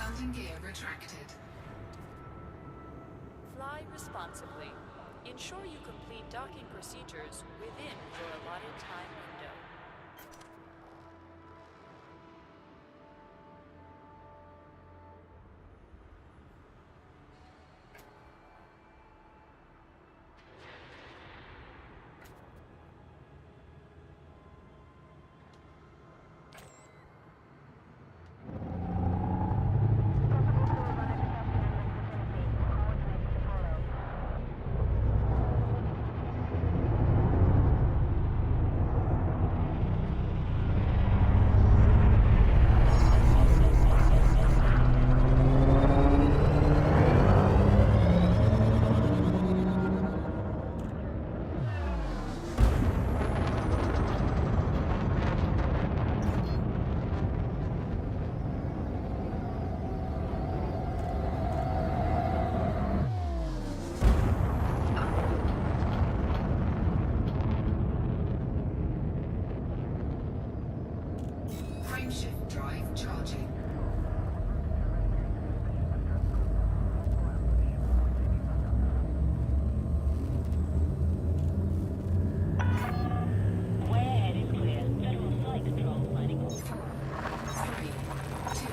Landing gear retracted. Fly responsibly. Ensure you complete docking procedures within your allotted time window. Frameshift drive charging. Warehead is clear. Federal site control signing off. 4, 3, 2,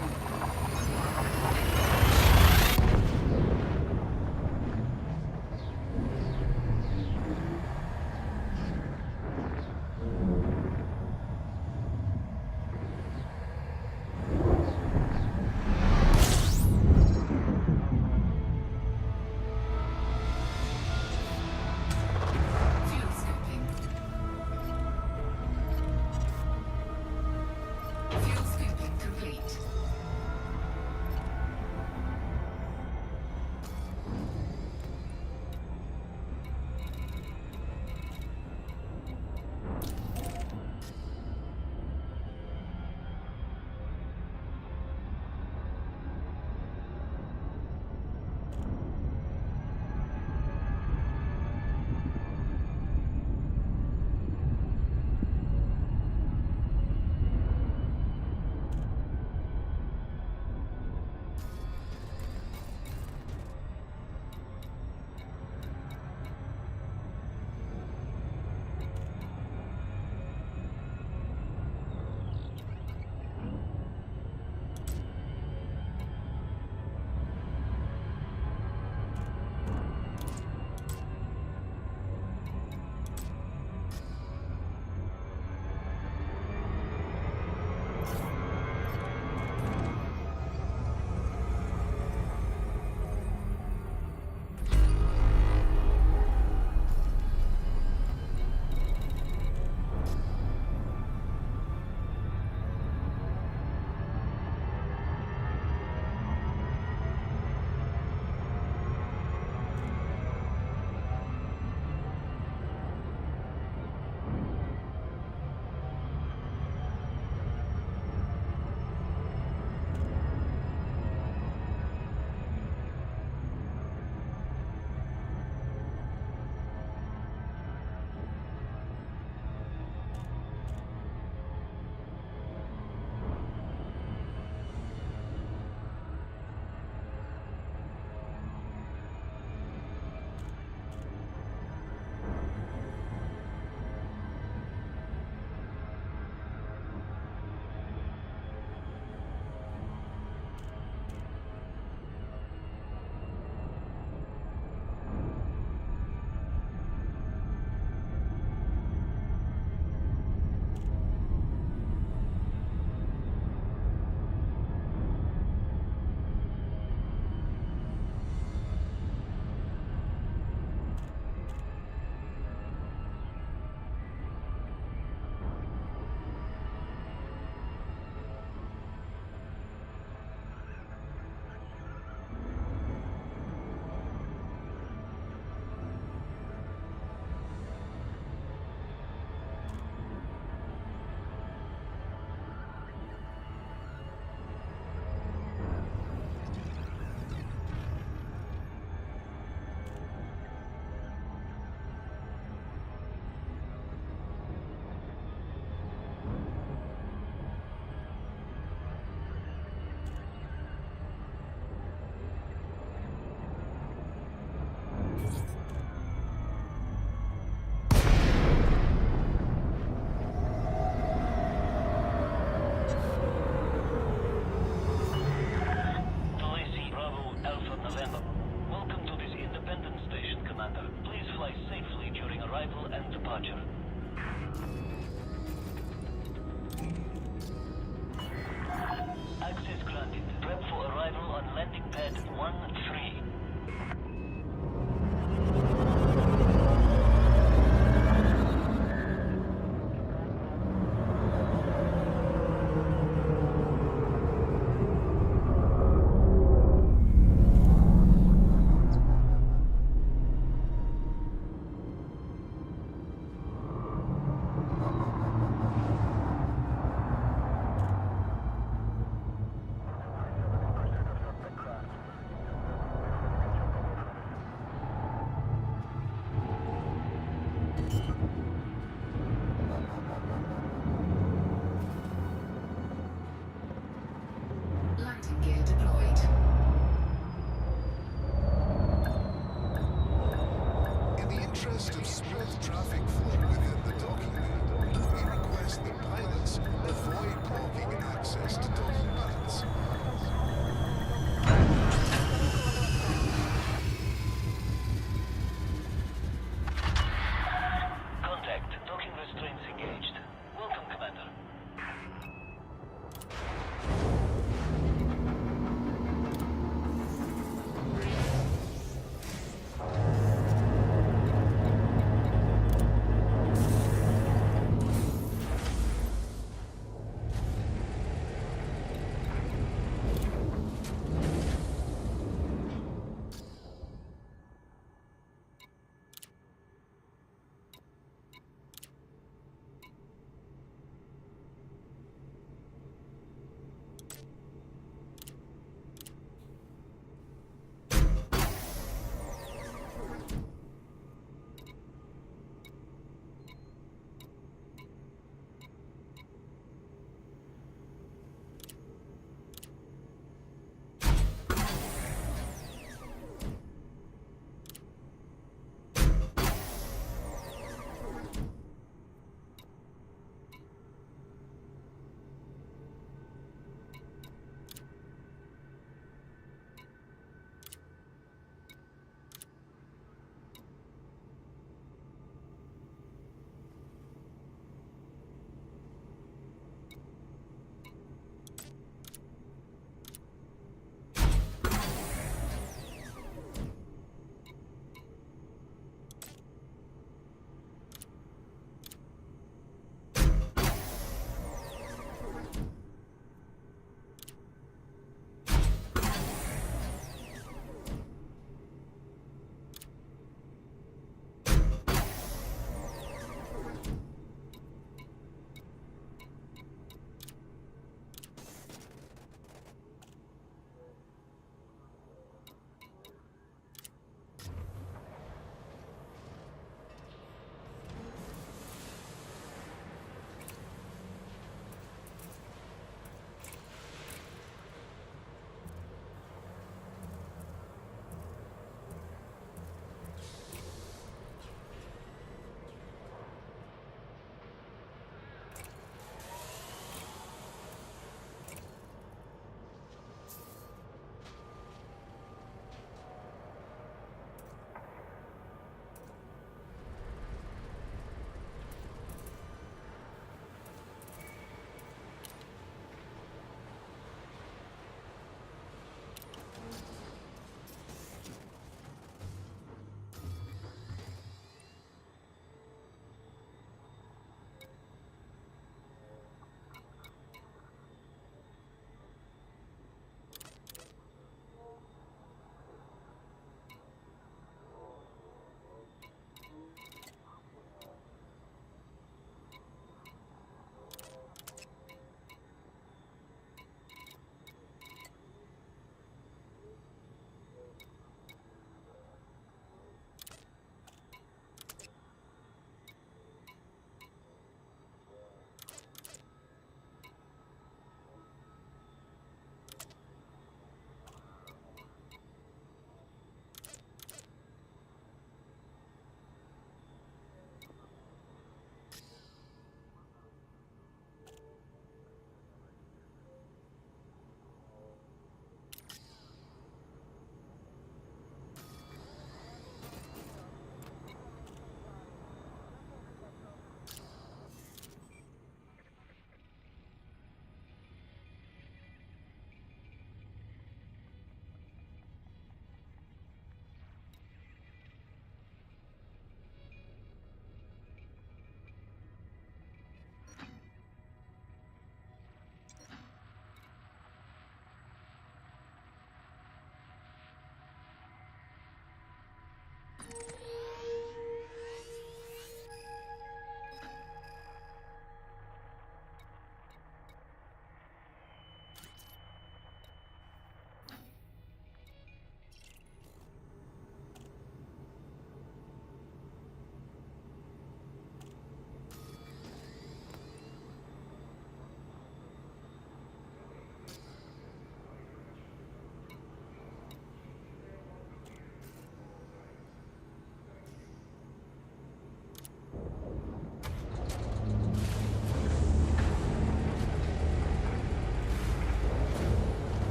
1.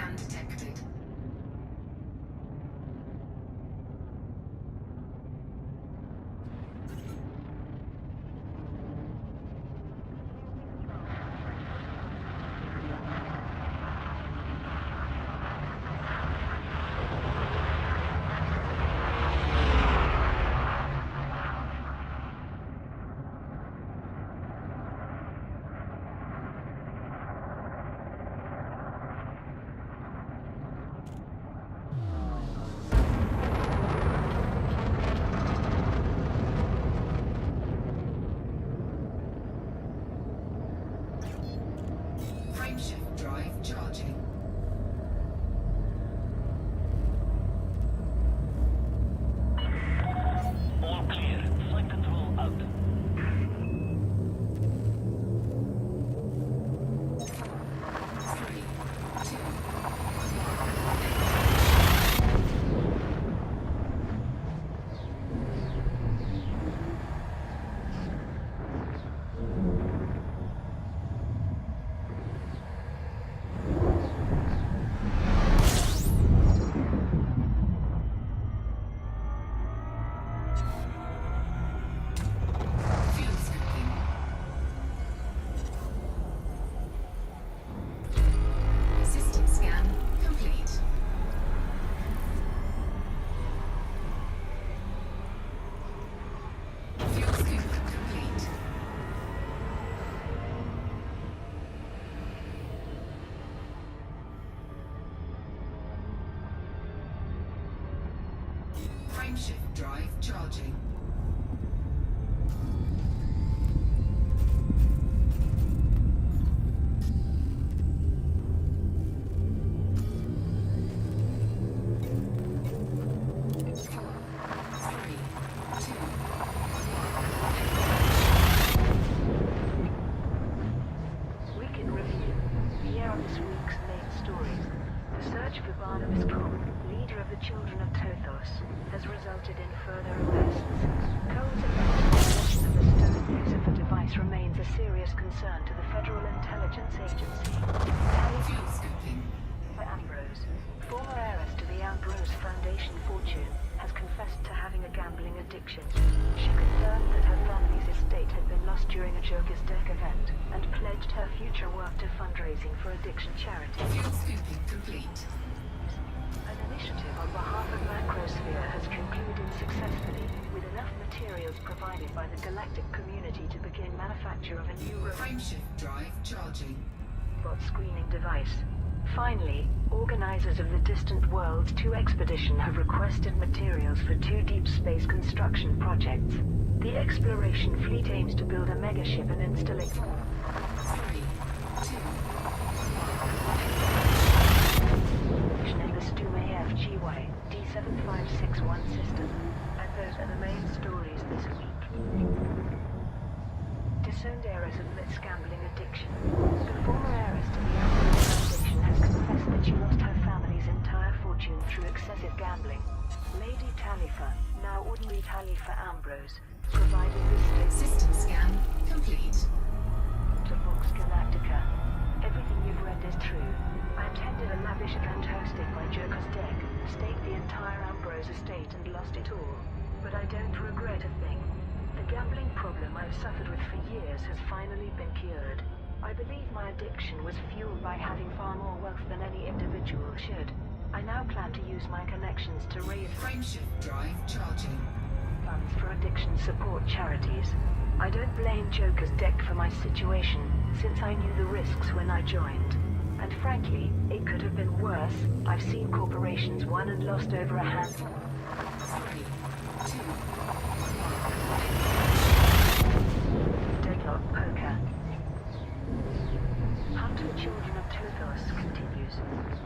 scan detected. Frameshift drive charging. All clear. Flight control out. Three, two, fuel scooping. System scan complete. Fuel scoop complete. Frameshift drive charging. Three, two, Weekend Review. Here are this week's main stories. The search for Barnabas Cole, leader of the Children of Tothos, has resulted in further arrests. Cole's alleged possession of the stolen Lucifer device remains a serious concern to the Federal Intelligence Agency. fuel scooping. For Ambrose, former heiress to the Ambrose Foundation fortune, has confessed to having a gambling addiction. She confirmed that her family's estate had been lost during a Joker's Deck event and pledged her future work to fundraising for addiction charities. Fuel scooping complete. An initiative on behalf of Macrosphere has concluded successfully, with enough materials provided by the galactic community to begin manufacture of a new Frameshift drive charging. robot screening device. Finally, organizers of the Distant Worlds 2 expedition have requested materials for 2 deep space construction projects. The exploration fleet aims to build a megaship and installate. Three, two, In the Stumayev GY D7561 system. And those are the main stories this week. Disowned heiress admits gambling addiction. The former heiress to the Ambrose Foundation has confessed that she lost her family's entire fortune through excessive gambling. Lady Talifa, now ordinary Talifa Ambrose, provided this statement system scan complete. to Vox Galactica. Everything you've read is true. I attended a lavish event hosted by Joker's Deck, staked the entire Ambrose estate and lost it all. But I don't regret a thing. The gambling problem I've suffered with for years has finally been cured. I believe my addiction was fueled by having far more wealth than any individual should. I now plan to use my connections to raise Frameshift drive charging. funds for addiction support charities. I don't blame Joker's Deck for my situation, since I knew the risks when I joined. And frankly, it could have been worse. I've seen corporations won and lost over a handful. Three, two, Deadlock Poker. Hunt for Children of Tothos continues.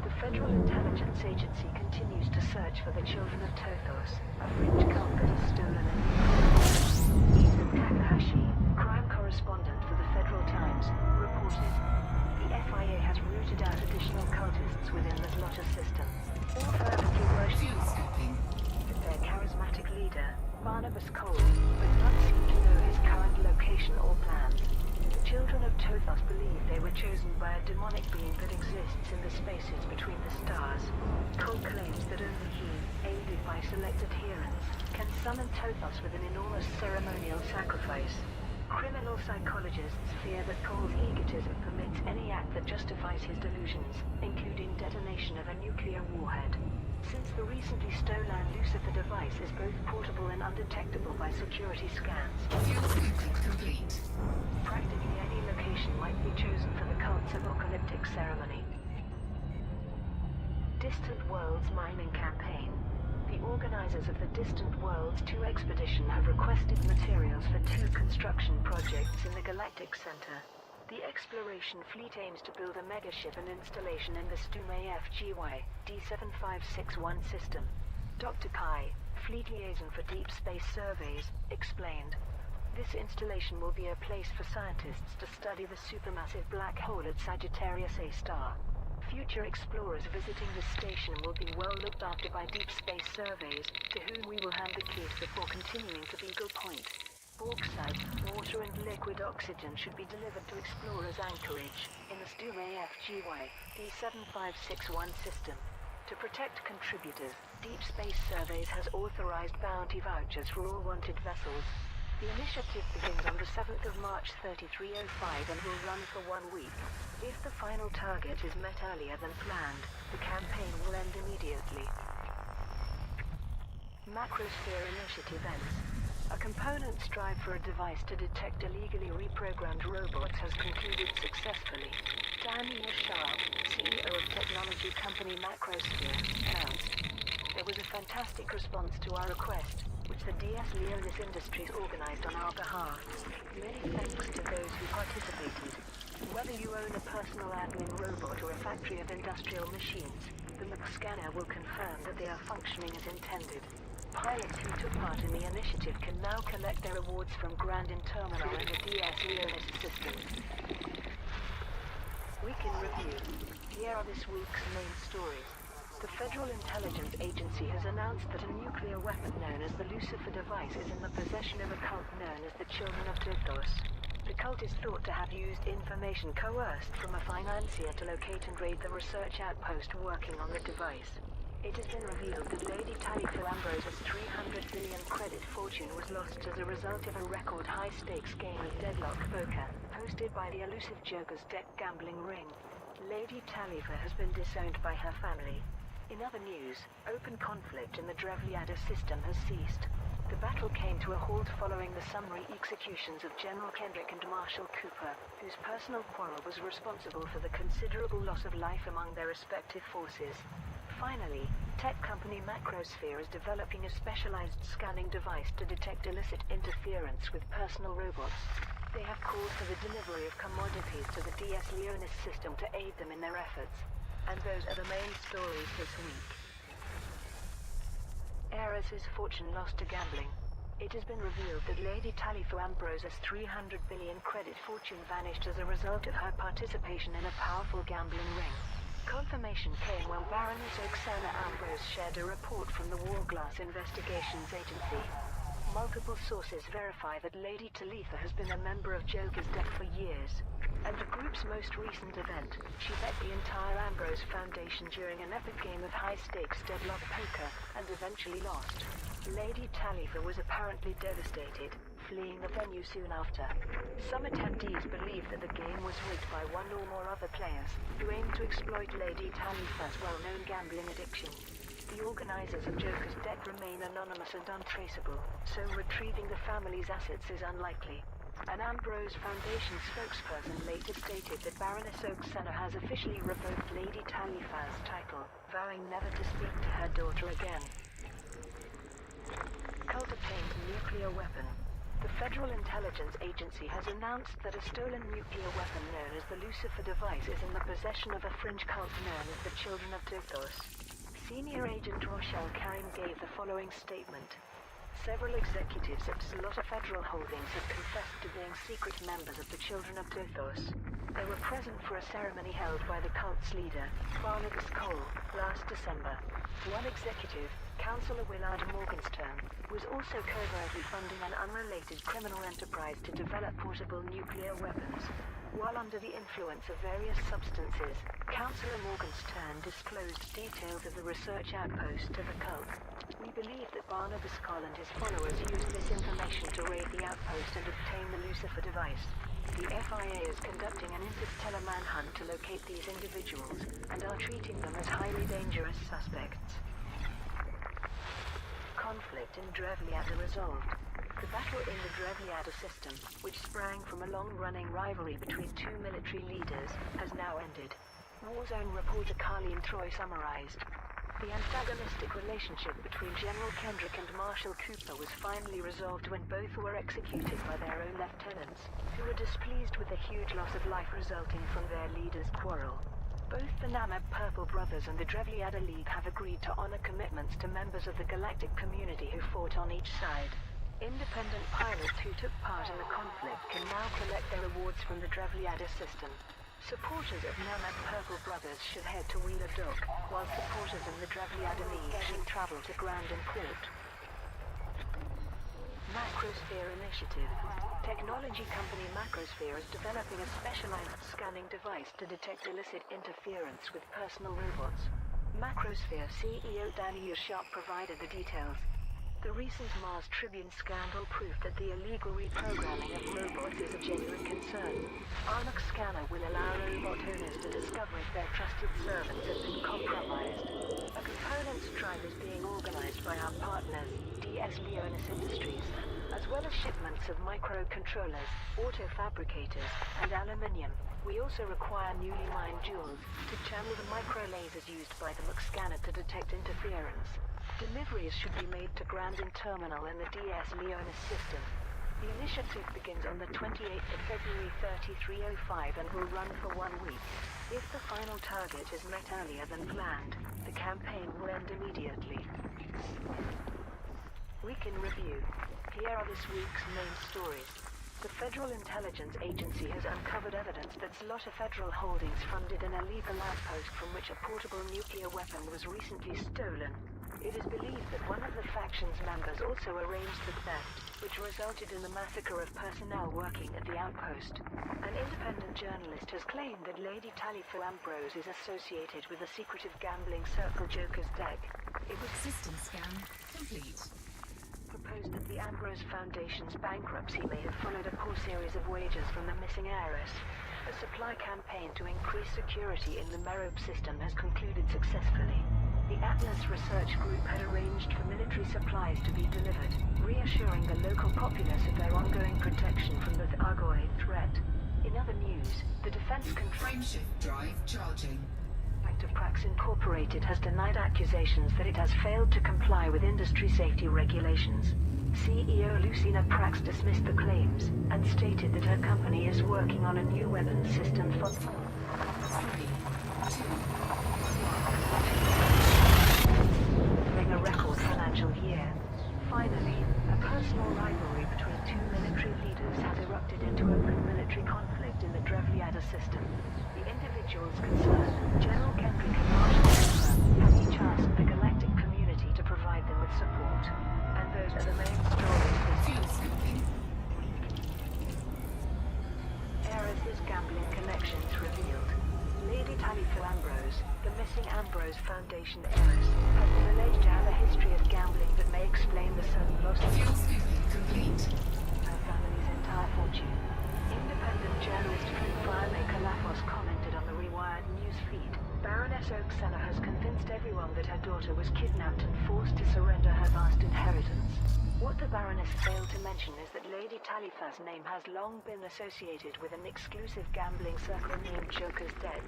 The Federal Intelligence Agency continues to search for the Children of Tothos, a fringe cult that has stolen a new Ethan Takahashi, crime correspondent for the Federal Times, reported. The FIA has rooted out additional cultists within the Lotta system, all fervently worship fuel scooping. their charismatic leader, Barnabas Cole, but none seem to know his current location or plans. Children of Tothos believe they were chosen by a demonic being that exists in the space spaces between the stars. Cole claims that only he, aided by select adherents, can summon Tothos with an enormous ceremonial sacrifice. Criminal psychologists fear that Cole's egotism permits any act that justifies his delusions, including detonation of a nuclear warhead. Since the recently stolen Lucifer device is both portable and undetectable by security scans, Fuel tank complete. practically any location might be chosen for the cult's apocalyptic ceremony. Distant Worlds mining campaign. The organizers of the Distant Worlds 2 expedition have requested materials for 2 construction projects in the Galactic Center. The exploration fleet aims to build a megaship and installation in the Stume FGY D7561 system. Dr. Kai, fleet liaison for deep space surveys, explained. This installation will be a place for scientists to study the supermassive black hole at Sagittarius A star. Future explorers visiting the station will be well looked after by deep space surveys, to whom we will hand the keys before continuing to Beagle Point. Bauxite, water and liquid oxygen should be delivered to explorers' anchorage in the Stume FGY D7561 system. To protect contributors, Deep Space Surveys has authorized bounty vouchers for all wanted vessels. The initiative begins on the 7th of March 3305 and will run for 1 week. If the final target is met earlier than planned, the campaign will end immediately. Macrosphere Initiative ends. A component strive for a device to detect illegally reprogrammed robots has concluded successfully. Daniel Sharp, CEO of technology company Macrosphere, announced. There was a fantastic response to our request, which the DS Leonis Industries organized on our behalf. Many thanks to those who participated. Whether you own a personal admin robot or a factory of industrial machines, the Mac scanner will confirm that they are functioning as intended. Pilots who took part in the initiative can now collect their rewards from Grandin Terminal and the DS Leonis system. Week in review. Here are this week's main stories. The Federal Intelligence Agency has announced that a nuclear weapon known as the Lucifer device is in the possession of a cult known as the Children of Tythos. The cult is thought to have used information coerced from a financier to locate and raid the research outpost working on the device. It has been revealed that Lady Talifa Ambrose's 300 billion credit fortune was lost as a result of a record high-stakes game of deadlock poker, hosted by the elusive Joker's deck gambling ring. Lady Talifa has been disowned by her family. In other news, open conflict in the Drevliada system has ceased. The battle came to a halt following the summary executions of General Kendrick and Marshal Cooper, whose personal quarrel was responsible for the considerable loss of life among their respective forces. Finally, tech company Macrosphere is developing a specialized scanning device to detect illicit interference with personal robots. They have called for the delivery of commodities to the DS Leonis system to aid them in their efforts. And those are the main stories this week. Heiress's fortune lost to gambling. It has been revealed that Lady Talifa Ambrose's 300 billion credit fortune vanished as a result of her participation in a powerful gambling ring. Confirmation came when Baroness Oksana Ambrose shared a report from the Warglass Investigations Agency. Multiple sources verify that Lady Talitha has been a member of Joker's deck for years. At the group's most recent event, she bet the entire Ambrose Foundation during an epic game of high-stakes deadlock poker and eventually lost. Lady Talitha was apparently devastated, fleeing the venue soon after. Some attendees believe that the game was rigged by one or more other players, who aimed to exploit Lady Talitha's well-known gambling addiction. The organizers of Joker's deck remain anonymous and untraceable, so retrieving the family's assets is unlikely. An Ambrose Foundation spokesperson later stated that Baroness Oksana has officially revoked Lady Talifa's title, vowing never to speak to her daughter again. Cult obtained nuclear weapon. The Federal Intelligence Agency has announced that a stolen nuclear weapon known as the Lucifer device is in the possession of a fringe cult known as the Children of Tythos. Senior Agent Rochelle Karim gave the following statement. Several executives at Zlotta Federal Holdings have confessed to being secret members of the Children of Tythos. They were present for a ceremony held by the cult's leader, Barnabas Cole, last December. One executive, Councillor Willard Morgenstern, was also covertly funding an unrelated criminal enterprise to develop portable nuclear weapons. While under the influence of various substances, Councillor Morgenstern disclosed details of the research outpost to the cult. We believe that Barnabas Cole and his followers used this information to raid the outpost and obtain the Lucifer device. The FIA is conducting an interstellar manhunt to locate these individuals and are treating them as highly dangerous suspects. Conflict in Drevliada resolved. The battle in the Drevliada system, which sprang from a long-running rivalry between two military leaders, has now ended. Warzone reporter Carleen Troy summarized. The antagonistic relationship between General Kendrick and Marshal Cooper was finally resolved when both were executed by their own lieutenants, who were displeased with the huge loss of life resulting from their leaders' quarrel. Both the Namab Purple Brothers and the Drevliada League have agreed to honor commitments to members of the galactic community who fought on each side. Independent pilots who took part in the conflict can now collect their rewards from the Drevliada system. Supporters of Namab Purple Brothers should head to Wheeler Dock, while supporters of the Drevliada League should travel to Grandin Port. Macrosphere Initiative. Technology company Macrosphere is developing a specialized scanning device to detect illicit interference with personal robots. Macrosphere CEO Danny Sharp provided the details. The recent Mars Tribune scandal proved that the illegal reprogramming of robots is a genuine concern. Arnox Scanner will allow robot owners to discover if their trusted servants have been compromised. A components drive is being organized by our partners, DS Leonis Industries, as well as shipments of microcontrollers, auto fabricators, and aluminium. We also require newly mined jewels to channel the microlasers used by the Scanner to detect interference. Deliveries should be made to Grandin Terminal in the DS Leonis system. The initiative begins on the 28th of February 3305 and will run for 1 week. If the final target is met earlier than planned, the campaign will end immediately. Week in Review. Here are this week's main stories. The Federal Intelligence Agency has uncovered evidence that Zloty Federal Holdings funded an illegal outpost from which a portable nuclear weapon was recently stolen. It is believed that one of the faction's members also arranged the theft, which resulted in the massacre of personnel working at the outpost. An independent journalist has claimed that Lady Talifa Ambrose is associated with the secretive gambling circle Joker's Deck. It was System scan complete. proposed that the Ambrose Foundation's bankruptcy may have followed a poor series of wagers from the missing heiress. A supply campaign to increase security in the Merope system has concluded successfully. The Atlas Research Group had arranged for military supplies to be delivered, reassuring the local populace of their ongoing protection from the Thargoid threat. In other news, the Defense Frameshift drive charging. Contractor Prax Incorporated has denied accusations that it has failed to comply with industry safety regulations. CEO Lucina Prax dismissed the claims and stated that her company is working on a new weapons system for 3, 2, during a record financial year. Finally, a personal rivalry between two military leaders has erupted into open military conflict in the Drevliada system. The individuals concerned, General Kendrick and Marshal Cooper, have each asked the galactic community to provide them with support. And those are the main stories this fuel scooping. Eris's gambling connections revealed. Lady Talifa Ambrose, the missing Ambrose Foundation heiress, has been alleged to have a history of gambling that may explain the sudden loss of Fuel scooping complete. her family's entire fortune. Independent journalist and filemaker Lafos commented on the Rewired news feed. Baroness Oaksella has convinced everyone that her daughter was kidnapped and forced to surrender her vast inheritance. What the Baroness failed to mention is that Lady Talifa's name has long been associated with an exclusive gambling circle named Joker's Deck.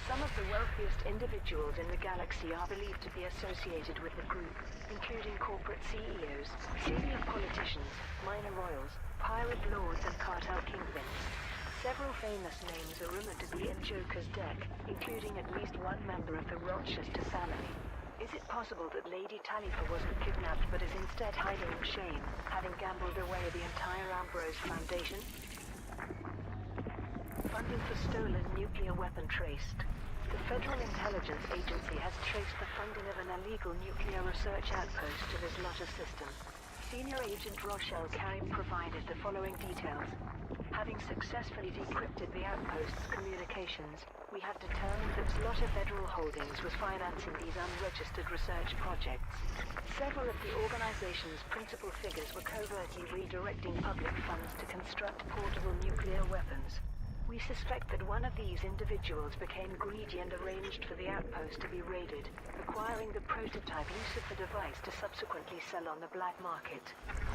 Some of the wealthiest individuals in the galaxy are believed to be associated with the group, including corporate CEOs, senior politicians, minor royals, pirate lords and cartel kingpins. Several famous names are rumored to be in Joker's Deck, including at least one member of the Rochester family. Is it possible that Lady Talifa wasn't kidnapped but is instead hiding in shame, having gambled away the entire Ambrose Foundation? Fun Funding for stolen nuclear weapon traced. The Federal Intelligence Agency has traced the funding of an illegal nuclear research outpost to the Zlotta system. Senior Agent Rochelle Karim provided the following details. Having successfully decrypted the outpost's communications, we have determined that Zlotta Federal Holdings was financing these unregistered research projects. Several of the organization's principal figures were covertly redirecting public funds to construct portable nuclear weapons. We suspect that one of these individuals became greedy and arranged for the outpost to be raided, acquiring the prototype Lucifer device to subsequently sell on the black market.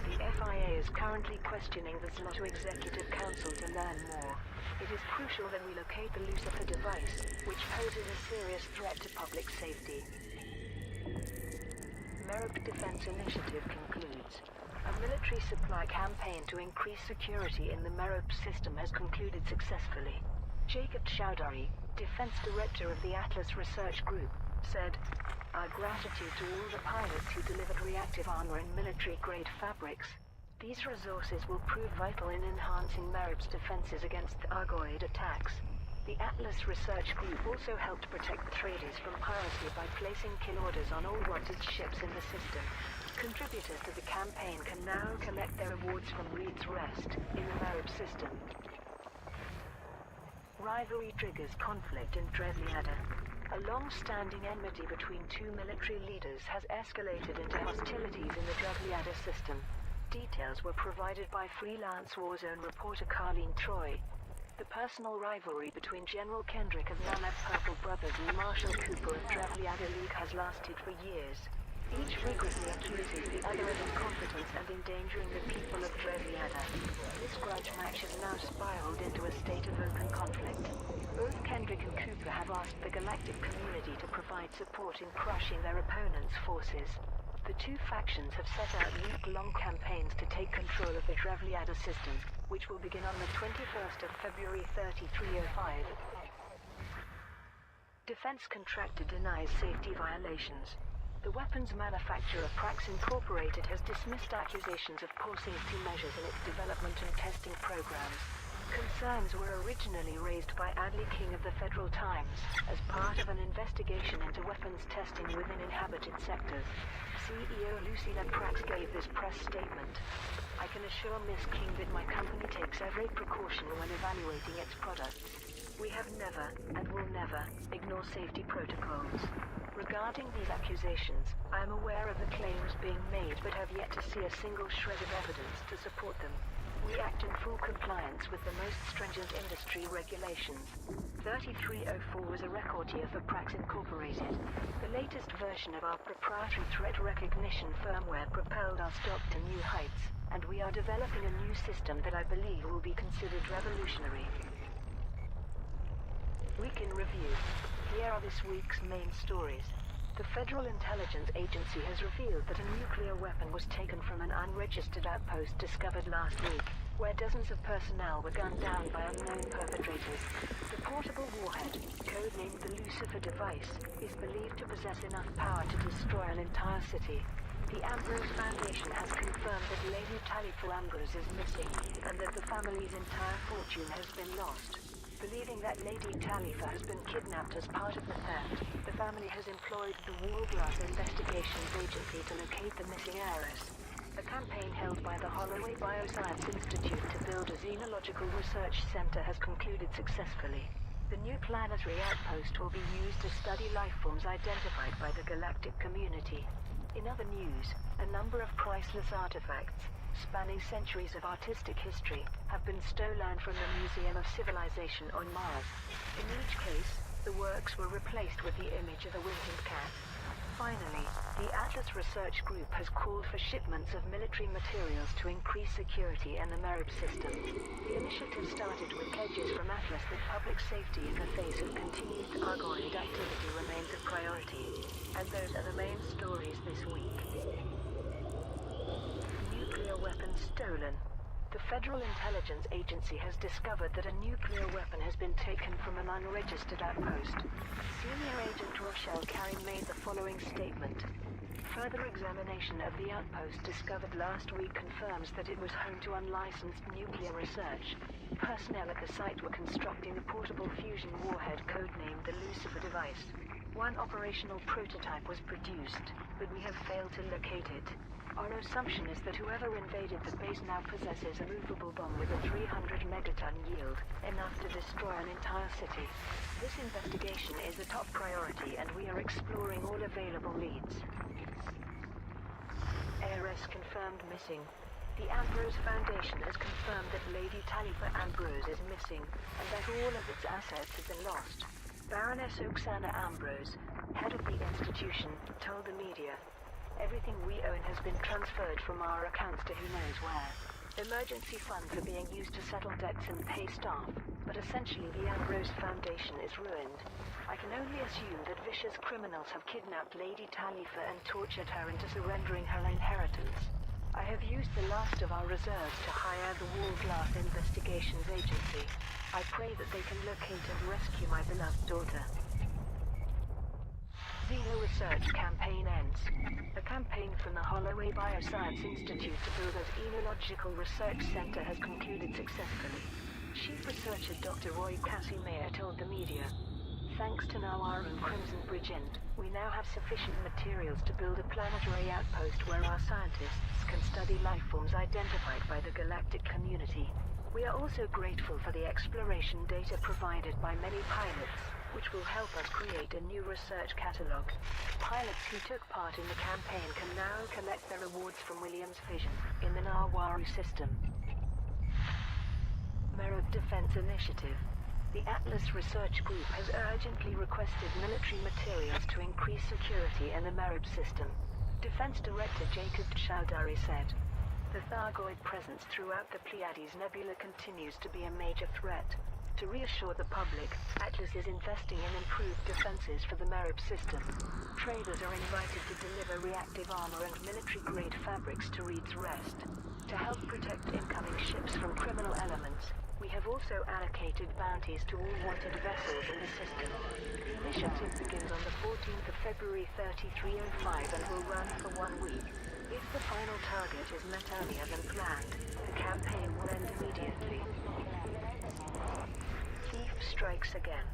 The FIA is currently questioning the Zlotta Executive Council to learn more. It is crucial that we locate the Lucifer device, which poses a serious threat to public safety. Merrick Defense Initiative concludes. A military supply campaign to increase security in the Merop system has concluded successfully. Jacob Chowdhury, Defense Director of the Atlas Research Group, said, "Our gratitude to all the pilots who delivered reactive armor and military-grade fabrics. These resources will prove vital in enhancing Merop's defenses against the Argoid attacks." The Atlas Research Group also helped protect traders from piracy by placing kill orders on all wanted ships in the system. Contributors to the campaign can now collect their rewards from Reed's Rest in the Merop system. Rivalry triggers conflict in Drevliada. A long-standing enmity between two military leaders has escalated into hostilities in the Drevliada system. Details were provided by freelance Warzone reporter Carleen Troy. The personal rivalry between General Kendrick of Nanab Purple Brothers and Marshal Cooper of Drevliada League has lasted for years. Each frequently accuses the other of incompetence and endangering the people of Drevliada. This grudge match has now spiraled into a state of open conflict. Both Kendrick and Cooper have asked the galactic community to provide support in crushing their opponents' forces. The two factions have set out week-long campaigns to take control of the Drevliada system, which will begin on the 21st of February 3305. Defense contractor denies safety violations. The weapons manufacturer Prax Incorporated has dismissed accusations of poor safety measures in its development and testing programs. Concerns were originally raised by Adley King of the Federal Times as part of an investigation into weapons testing within inhabited sectors. CEO Lucilla Prax gave this press statement. "I can assure Ms. King that my company takes every precaution when evaluating its products. We have never, and will never, ignore safety protocols. Regarding these accusations, I am aware of the claims being made but have yet to see a single shred of evidence to support them. We act in full compliance with the most stringent industry regulations." 3304 was a record year for Prax Incorporated. The latest version of our proprietary threat recognition firmware propelled our stock to new heights, and we are developing a new system that I believe will be considered revolutionary. Week in Review. Here are this week's main stories. The Federal Intelligence Agency has revealed that a nuclear weapon was taken from an unregistered outpost discovered last week, where dozens of personnel were gunned down by unknown perpetrators. The portable warhead, codenamed the Lucifer device, is believed to possess enough power to destroy an entire city. The Ambrose Foundation has confirmed that Lady Talifa Ambrose is missing, and that the family's entire fortune has been lost. Believing that Lady Talifa has been kidnapped as part of the theft, the family has employed the Wallglass Investigations Agency to locate the missing heiress. A campaign held by the Holloway Bioscience Institute to build a xenological research center has concluded successfully. The new planetary outpost will be used to study life forms identified by the galactic community. In other news, a number of priceless artifacts, spanning centuries of artistic history, have been stolen from the Museum of Civilization on Mars. In each case, the works were replaced with the image of a winged cat. Finally, the Atlas Research Group has called for shipments of military materials to increase security in the Merib system. The initiative started with pledges from Atlas that public safety in the face of continued Argoid activity remains a priority. And those are the main stories this week. Nuclear weapons stolen. The Federal Intelligence Agency has discovered that a nuclear weapon has been taken from an unregistered outpost. Senior Agent Rochelle Karim made the following statement. Further examination of the outpost discovered last week confirms that it was home to unlicensed nuclear research. Personnel at the site were constructing a portable fusion warhead codenamed the Lucifer device. One operational prototype was produced, but we have failed to locate it. Our assumption is that whoever invaded the base now possesses a movable bomb with a 300 megaton yield, enough to destroy an entire city. This investigation is a top priority and we are exploring all available leads. Heiress confirmed missing. The Ambrose Foundation has confirmed that Lady Talifa Ambrose is missing and that all of its assets have been lost. Baroness Oksana Ambrose, head of the institution, told the media, "Everything we own has been transferred from our accounts to who knows where. Emergency funds are being used to settle debts and pay staff, but essentially the Ambrose Foundation is ruined. I can only assume that vicious criminals have kidnapped Lady Talifa and tortured her into surrendering her inheritance. I have used the last of our reserves to hire the Wall Glass Investigations Agency. I pray that they can locate and rescue my beloved daughter." Zero research campaign ends. A campaign from the Holloway Bioscience Institute to build an Enological Research Center has concluded successfully. Chief researcher Dr. Roy Casimir told the media, "Thanks to now our own Crimson Bridge End, we now have sufficient materials to build a planetary outpost where our scientists can study life forms identified by the galactic community. We are also grateful for the exploration data provided by many pilots, which will help us create a new research catalog. Pilots who took part in the campaign can now collect their rewards from Williams Vision in the Nawaru system." Merrick Defense Initiative. The Atlas Research Group has urgently requested military materials to increase security in the Merib system. Defense Director Jacob Chowdhury said, "The Thargoid presence throughout the Pleiades Nebula continues to be a major threat. To reassure the public, Atlas is investing in improved defenses for the Merib system. Traders are invited to deliver reactive armor and military-grade fabrics to Reed's Rest. To help protect incoming ships from criminal elements, we have also allocated bounties to all wanted vessels in the system. The initiative begins on the 14th of February 3305 and will run for 1 week. If the final target is met earlier than planned, the campaign will end immediately." Thief strikes again.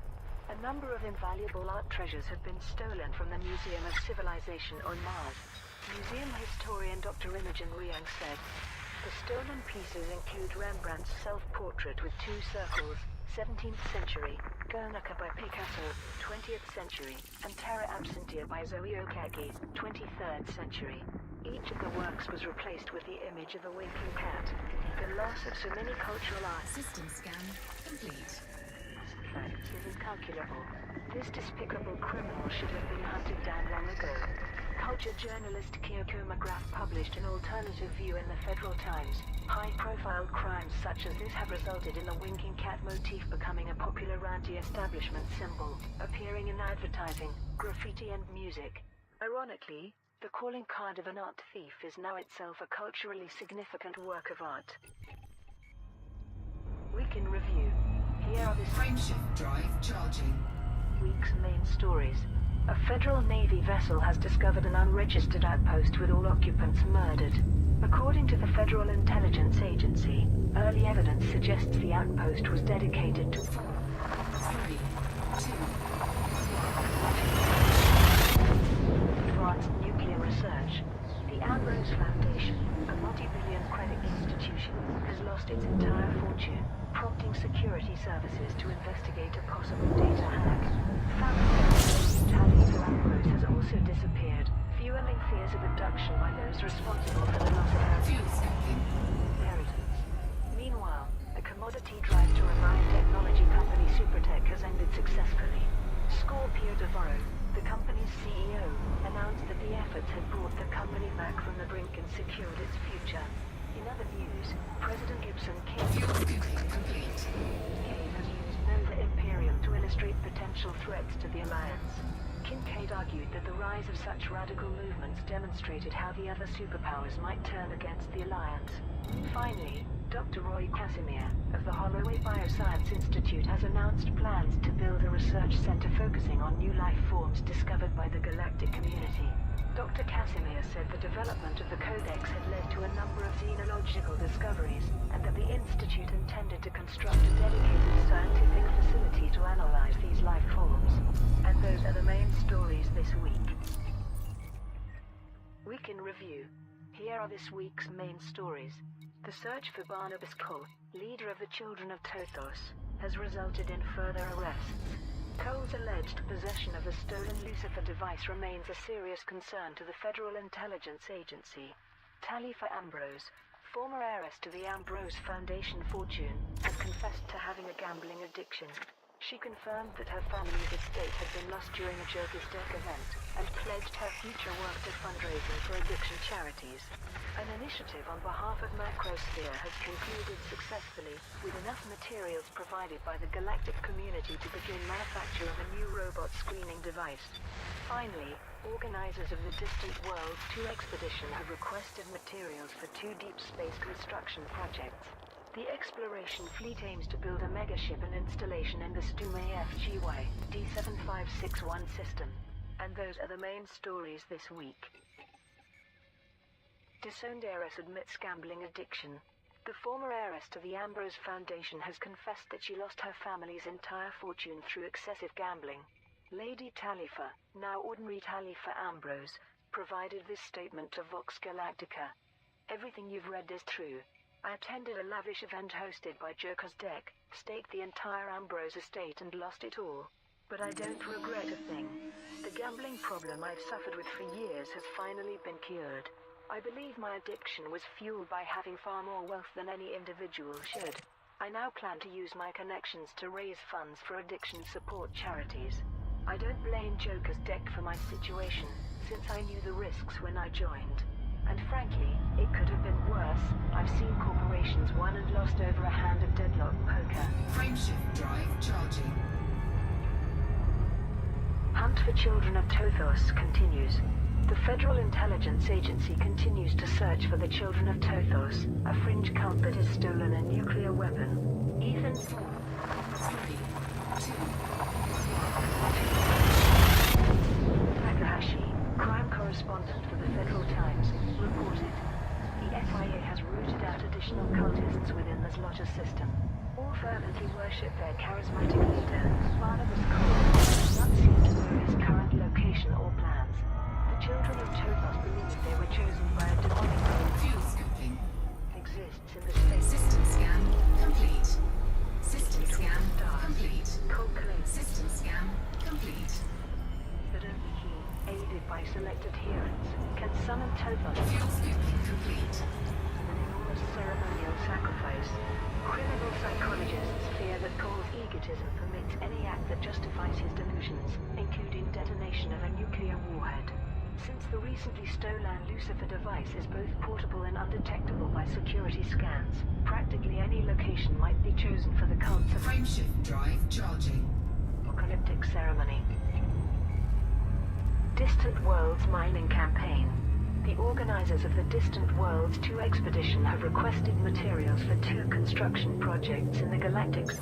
A number of invaluable art treasures have been stolen from the Museum of Civilization on Mars. Museum historian Dr. Imogen Riang said, "The stolen pieces include Rembrandt's self-portrait with 2 circles, 17th century, Guernica by Picasso, 20th century, and Terra Absentia by Zoe Okeke, 23rd century. Each of the works was replaced with the image of a winking cat. The loss of so many cultural art System scan complete. artifacts is incalculable. This despicable criminal should have been hunted down long ago." Culture journalist Kyoko McGrath published an alternative view in the Federal Times. High-profile crimes such as this have resulted in the winking cat motif becoming a popular anti-establishment symbol, appearing in advertising, graffiti and music. Ironically, the calling card of an art thief is now itself a culturally significant work of art. Week in review. Here are this Frameshift drive charging. week's main stories. A Federal Navy vessel has discovered an unregistered outpost with all occupants murdered. According to the Federal Intelligence Agency, early evidence suggests the outpost was dedicated to 3, 2, advanced nuclear research. The Ambrose Foundation, a multi-billion credit institution, has lost its entire fortune, prompting security services to investigate a possible data hack. Family Talifa Ambrose has also disappeared, fueling fears of abduction by those responsible for the loss of her fuel scaling. inheritance. Meanwhile, a commodity drive to revive technology company Supertech has ended successfully. Scorpio Devoro, the company's CEO, announced that the efforts had brought the company back from the brink and secured its future. In other news, President Gibson Fuel scaling complete. has used Nova Imperium to illustrate potential threats to the Alliance. Kincaid argued that the rise of such radical movements demonstrated how the other superpowers might turn against the Alliance. Finally, Dr. Roy Casimir of the Holloway Bioscience Institute has announced plans to build a research center focusing on new life forms discovered by the galactic community. Dr. Casimir said the development of the Codex had led to a number of xenological discoveries, and that the Institute intended to construct a dedicated scientific facility to analyze these life forms. And those are the main stories this week. Week in Review. Here are this week's main stories. The search for Barnabas Cole, leader of the Children of Tothos, has resulted in further arrests. Cole's alleged possession of the stolen Lucifer device remains a serious concern to the Federal Intelligence Agency. Talifa Ambrose, former heiress to the Ambrose Foundation fortune, has confessed to having a gambling addiction. She confirmed that her family's estate had been lost during a Joker's Deck event, and pledged her future work to fundraising for addiction charities. An initiative on behalf of Macrosphere has concluded successfully, with enough materials provided by the galactic community to begin manufacture of a new robot screening device. Finally, organizers of the Distant Worlds 2 expedition have requested materials for 2 deep space construction projects. The exploration fleet aims to build a megaship and installation in the Stume FGY D7561 system. And those are the main stories this week. Disowned heiress admits gambling addiction. The former heiress to the Ambrose Foundation has confessed that she lost her family's entire fortune through excessive gambling. Lady Talifa, now ordinary Talifa Ambrose, provided this statement to Vox Galactica. Everything you've read is true. I attended a lavish event hosted by Joker's Deck, staked the entire Ambrose estate and lost it all. But I don't regret a thing. The gambling problem I've suffered with for years has finally been cured. I believe my addiction was fueled by having far more wealth than any individual should. I now plan to use my connections to raise funds for addiction support charities. I don't blame Joker's Deck for my situation, since I knew the risks when I joined. And frankly, it could have been worse. I've seen corporations won and lost over a hand of deadlock poker. Frameshift drive charging. Hunt for Children of Tothos continues. The Federal Intelligence Agency continues to search for the Children of Tothos, a fringe cult that has stolen a nuclear weapon. Ethan. 3, 2, Takahashi, crime correspondent for the Federal Times, reported. The FIA has rooted out additional cultists within the Zlotta system. All fervently worship their charismatic leader, Barnabas Cole, but do not seem to know his current location or plans. The Children of Tothos believe they were chosen by a demonic group fuel scooping. exists in the space. System scan complete. System scan complete. Cole claims System scan complete. that only he, aided by select adherents, can summon Tothos. Fuel scooping complete. An enormous ceremonial sacrifice. Criminal psychologists fear that Cole's egotism permits any act that justifies his delusions, including detonation of a nuclear warhead. Since the recently stolen Lucifer device is both portable and undetectable by security scans, practically any location might be chosen for the cult's Frameshift drive charging. apocalyptic ceremony. Distant Worlds mining campaign. The organizers of the Distant Worlds 2 expedition have requested materials for 2 construction projects in the galactic 3, 2,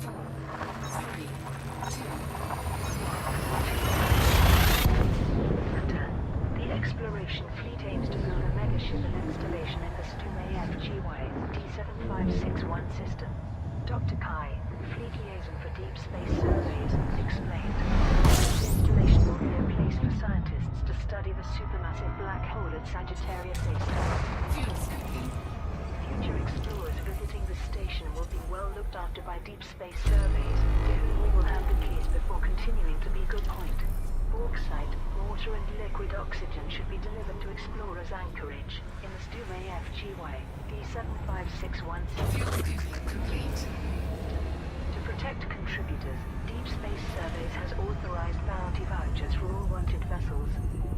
center. The exploration fleet aims to build a megaship and installation in the Stume FGY D7561 system. Dr. Kai, fleet liaison for deep space surveys, explained. This installation will be a place for scientists to study the supermassive black hole at Sagittarius A star. fuel scooping. Future explorers visiting the station will be well looked after by deep space surveys, to whom we will hand the keys before continuing to Beagle Point. Bauxite, water and liquid oxygen should be delivered to explorers' anchorage in the Stume FGY D7561 Fuel system. scooping complete. To protect contributors, Deep Space Surveys has authorized bounty vouchers for all wanted vessels.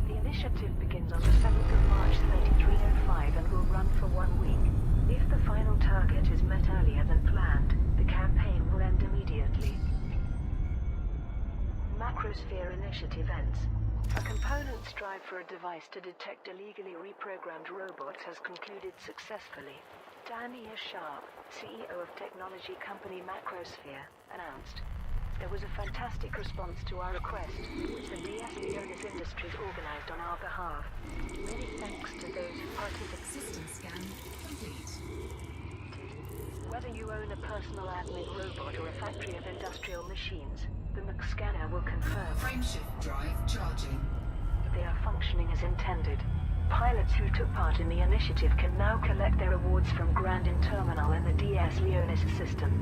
The initiative begins on the 7th of March 3305 and will run for 1 week. If the final target is met earlier than planned, the campaign will end immediately. Macrosphere Initiative ends. A component strive for a device to detect illegally reprogrammed robots has concluded successfully. Dania Sharp, CEO of technology company Macrosphere, announced. There was a fantastic response to our request, which the DS Leonis Industries organized on our behalf. Many thanks to those who participated. System scan complete. Whether you own a personal admin robot or a factory of industrial machines, the Mac scanner will confirm Frameshift drive charging. they are functioning as intended. Pilots who took part in the initiative can now collect their awards from Grandin Terminal and the DS Leonis system.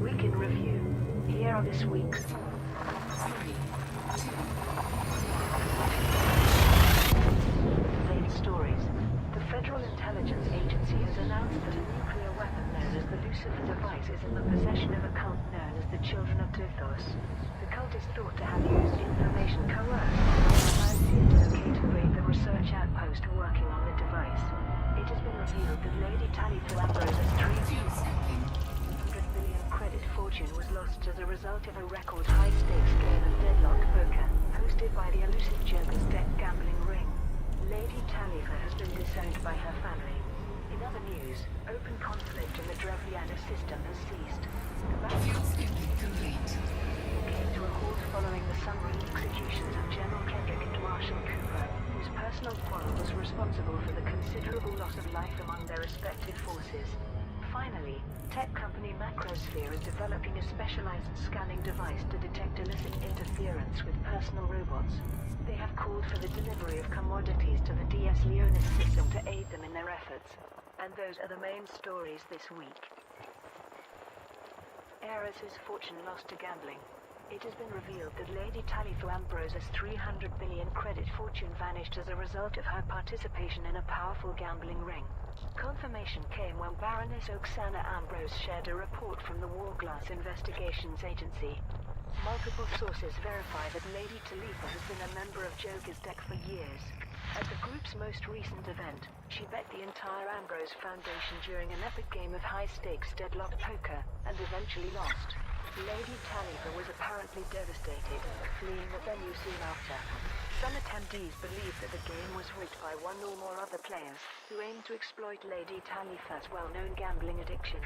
Week in review. Here are this week's 3, 2, main stories. The Federal Intelligence Agency has announced that a nuclear weapon known as the Lucifer device is in the possession of a cult known as the Children of Tothos. The cult is thought to have used information coerced by to locate and raid the research outpost working on the device. It has been revealed that Lady Talitha Ambrose's fuel scamping. 300 billion credit fortune was lost as a result of a record high-stakes game of deadlock poker, hosted by the elusive Joker's deck gambling ring. Lady Talitha has been disowned by her family. In other news, open conflict in the Drevliana system has ceased. Fuel skimping complete. Came to a halt following the summary executions of General Kendrick and Marshal Cooper, whose personal quarrel was responsible for the considerable loss of life among their respective forces. Finally, tech company Macrosphere is developing a specialized scanning device to detect illicit interference with personal robots. They have called for the delivery of commodities to the DS Leonis system to aid them in their efforts. And those are the main stories this week. Heiress's fortune lost to gambling. It has been revealed that Lady Talitha Ambrose's 300 billion credit fortune vanished as a result of her participation in a powerful gambling ring. Confirmation came when Baroness Oksana Ambrose shared a report from the Warglass Investigations Agency. Multiple sources verify that Lady Talitha has been a member of Joker's deck for years. At the group's most recent event, she bet the entire Ambrose Foundation during an epic game of high-stakes deadlock poker, and eventually lost. Lady Talitha was apparently devastated, fleeing the venue soon after. Some attendees believe that the game was rigged by one or more other players, who aimed to exploit Lady Talitha's well-known gambling addiction.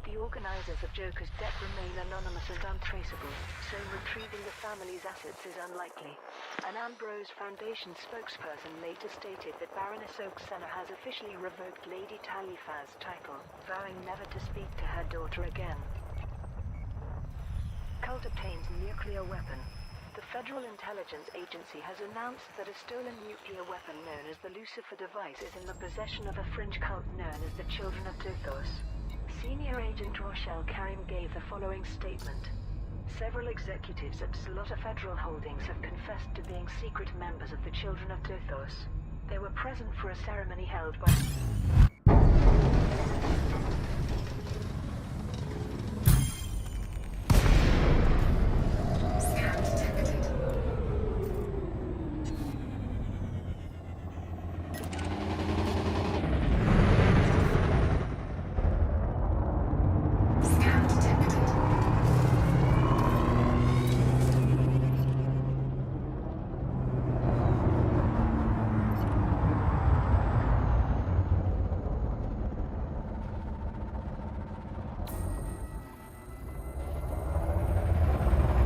The organizers of Joker's deck remain anonymous and untraceable, so retrieving the family's assets is unlikely. An Ambrose Foundation spokesperson later stated that Baroness Oksana has officially revoked Lady Talitha's title, vowing never to speak to her daughter again. Cult obtains nuclear weapon. The Federal Intelligence Agency has announced that a stolen nuclear weapon known as the Lucifer device is in the possession of a fringe cult known as the Children of Tothos. Senior Agent Rochelle Karim gave the following statement. Several executives at Slotta Federal Holdings have confessed to being secret members of the Children of Tothos. They were present for a ceremony held by